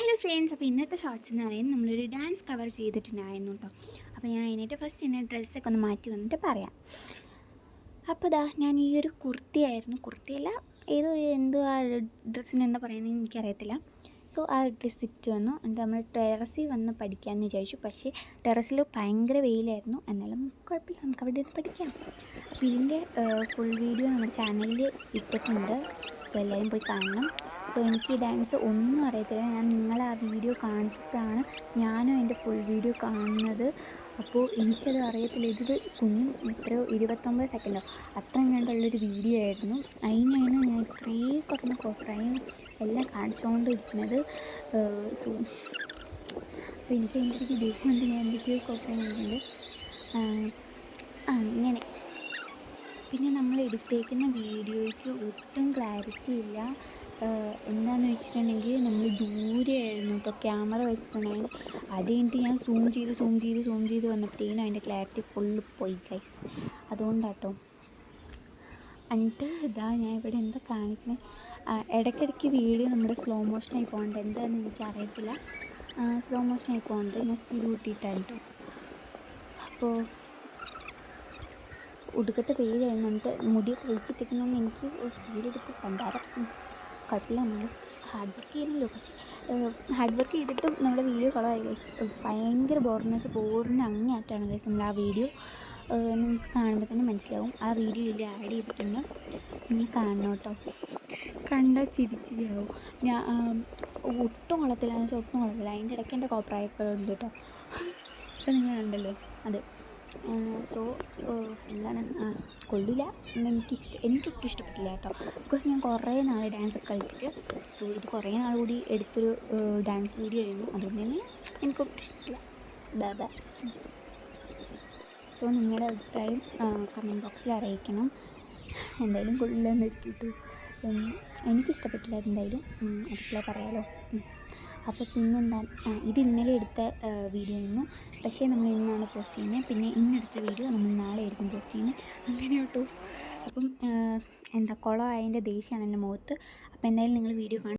Hello friends, അപ്പോൾ ഇന്നത്തെ shorts എന്ന് പറയുന്നത് നമ്മളൊരു ഡാൻസ് കവർ ചെയ്തിട്ടുണ്ടായിരുന്നു കേട്ടോ. അപ്പോൾ ഞാൻ അതിനായിട്ട് ഫസ്റ്റ് എൻ്റെ ഡ്രസ്സൊക്കെ ഒന്ന് മാറ്റി വന്നിട്ട് പറയാം. അപ്പോൾ ഞാൻ ഈ ഒരു കുർത്തിയല്ല, ആ ഡ്രസ്സിന് എന്താ പറയുന്നത് എനിക്കറിയത്തില്ല. സോ ആ ഡ്രസ്സ് ഇട്ട് വന്നു. എന്നിട്ട് നമ്മൾ ടെറസിൽ വന്ന് പഠിക്കാമെന്ന് വിചാരിച്ചു. പക്ഷേ ടെറസിൽ ഭയങ്കര വെയിലായിരുന്നു. എന്നാലും കുഴപ്പമില്ല, നമുക്ക് അവിടെ നിന്ന് പഠിക്കാം. അപ്പോൾ ഇതിൻ്റെ ഫുൾ വീഡിയോ നമ്മുടെ ചാനലിൽ ഇട്ടിട്ടുണ്ട്. സോ എല്ലാവരും പോയി കാണണം. സോ എനിക്ക് ഡാൻസ് ഒന്നും അറിയത്തില്ല. ഞാൻ നിങ്ങളെ ആ വീഡിയോ കാണിച്ചപ്പോഴാണ് ഞാനും എൻ്റെ ഫുൾ വീഡിയോ കാണുന്നത്. അപ്പോൾ എനിക്കത് അറിയത്തില്ല. ഇത് എത്രയോ 29 സെക്കൻഡോ അത്ര കണ്ടുള്ളൊരു വീഡിയോ ആയിരുന്നു. അതിനാണ് ഞാൻ ഇത്രയും കുറഞ്ഞ കോപ്രായും എല്ലാം കാണിച്ചുകൊണ്ടിരിക്കുന്നത്. സോ അപ്പോൾ എനിക്ക് അതിൻ്റെ ദേഷ്യം കൊണ്ട് ഞാൻ എന്തൊക്കെയോ കോപ്രായം കണ്ടിട്ടുണ്ട്. ഇങ്ങനെ പിന്നെ നമ്മൾ എടുത്തേക്കുന്ന വീഡിയോയ്ക്ക് ഒട്ടും ക്ലാരിറ്റി ഇല്ല. എന്താണെന്ന് വെച്ചിട്ടുണ്ടെങ്കിൽ നമ്മൾ ദൂരെയായിരുന്നു കേട്ടോ ക്യാമറ വെച്ചിട്ടുണ്ടെങ്കിൽ. അത് കഴിഞ്ഞിട്ട് ഞാൻ സൂം ചെയ്ത് വന്നപ്പോഴത്തേനും അതിൻ്റെ ക്ലാരിറ്റി ഫുള്ള് പോയി ഗൈസ്. അതുകൊണ്ടാട്ടോ. എന്നിട്ട് ഞാൻ ഇവിടെ എന്താ കാണിക്കുന്നത്, ഇടയ്ക്കിടയ്ക്ക് വീഡിയോ നമ്മുടെ സ്ലോ മോഷനായി പോകുന്നുണ്ട്. എന്താണെന്ന് എനിക്കറിയത്തില്ല. സ്ലോ മോഷനായി പോകുന്നുണ്ട്. ഞാൻ സ്പീഡ് കൂട്ടിയിട്ടാണ് കേട്ടോ. അപ്പോൾ ഒടുക്കത്തെ വെയിലായിരുന്നു. എന്നിട്ട് മുടിയൊക്കെ വലിച്ചിട്ടിരിക്കുന്നതെന്ന് എനിക്ക് സ്പീഡെടുത്ത് കണ്ടാരം കുഴപ്പമില്ല. നമ്മൾ ഹാർഡ് വർക്ക് ചെയ്യുന്നല്ലോ. പക്ഷേ ഹാർഡ് വർക്ക് ചെയ്തിട്ടും നമ്മുടെ വീഡിയോ കളറായി ഗൈസ്. ഭയങ്കര ബോറെന്ന് വെച്ചാൽ ബോറിന് അങ്ങേയറ്റാണ് ഗൈസ് നമ്മൾ ആ വീഡിയോ. നിങ്ങൾക്ക് കാണുമ്പോൾ തന്നെ മനസ്സിലാവും. ആ വീഡിയോ ഇതിൽ ആഡ് ചെയ്തിട്ടുണ്ട്. ഇനി കാണണം കേട്ടോ. കണ്ടാൽ ചിരിച്ചിരിയാവും. ഞാൻ ഒട്ടും കൊള്ളത്തില്ല. അതിൻ്റെ ഇടയ്ക്ക് എൻ്റെ കോപ്രായൊക്കെ ഉണ്ട് കേട്ടോ. ഇപ്പം നിങ്ങൾ കണ്ടല്ലോ അത്. സോ എന്താണ് കൊള്ളില്ല. എനിക്കൊട്ടും ഇഷ്ടപ്പെട്ടില്ല കേട്ടോ. ബിക്കോസ് ഞാൻ കുറേ നാൾ ഡാൻസ് കളിച്ചിട്ട്. സോ ഇത് കുറേ നാൾ കൂടി എടുത്തൊരു ഡാൻസ് വീഡിയോ ആയിരുന്നു. അതുകൊണ്ട് തന്നെ എനിക്കൊട്ടും ഇഷ്ടപ്പെട്ടില്ല. ബൈ. സോ നിങ്ങളുടെ അഭിപ്രായം കമൻറ്റ് ബോക്സിൽ അറിയിക്കണം. എന്തായാലും കൊള്ളില്ലെന്ന് ഇട്ടിട്ടു. എനിക്കിഷ്ടപ്പെട്ടില്ല. എന്തായാലും അതിപ്പോൾ പറയാമല്ലോ. അപ്പോൾ പിന്നെന്താ, ഇത് ഇന്നലെ എടുത്ത വീഡിയോ ആയിരുന്നു. പക്ഷേ നമ്മൾ ഇന്നാണ് പോസ്റ്റ് ചെയ്യുന്നത്. പിന്നെ ഇന്നെടുത്ത വീഡിയോ നമ്മൾ നാളെ ആയിരിക്കും പോസ്റ്റ് ചെയ്യുന്നത്. അങ്ങനെ കേട്ടോ. അപ്പം കുളമായതിൻ്റെ ദേഷ്യമാണ് എൻ്റെ മുഖത്ത്. അപ്പോൾ എന്തായാലും നിങ്ങൾ വീഡിയോ കാണും.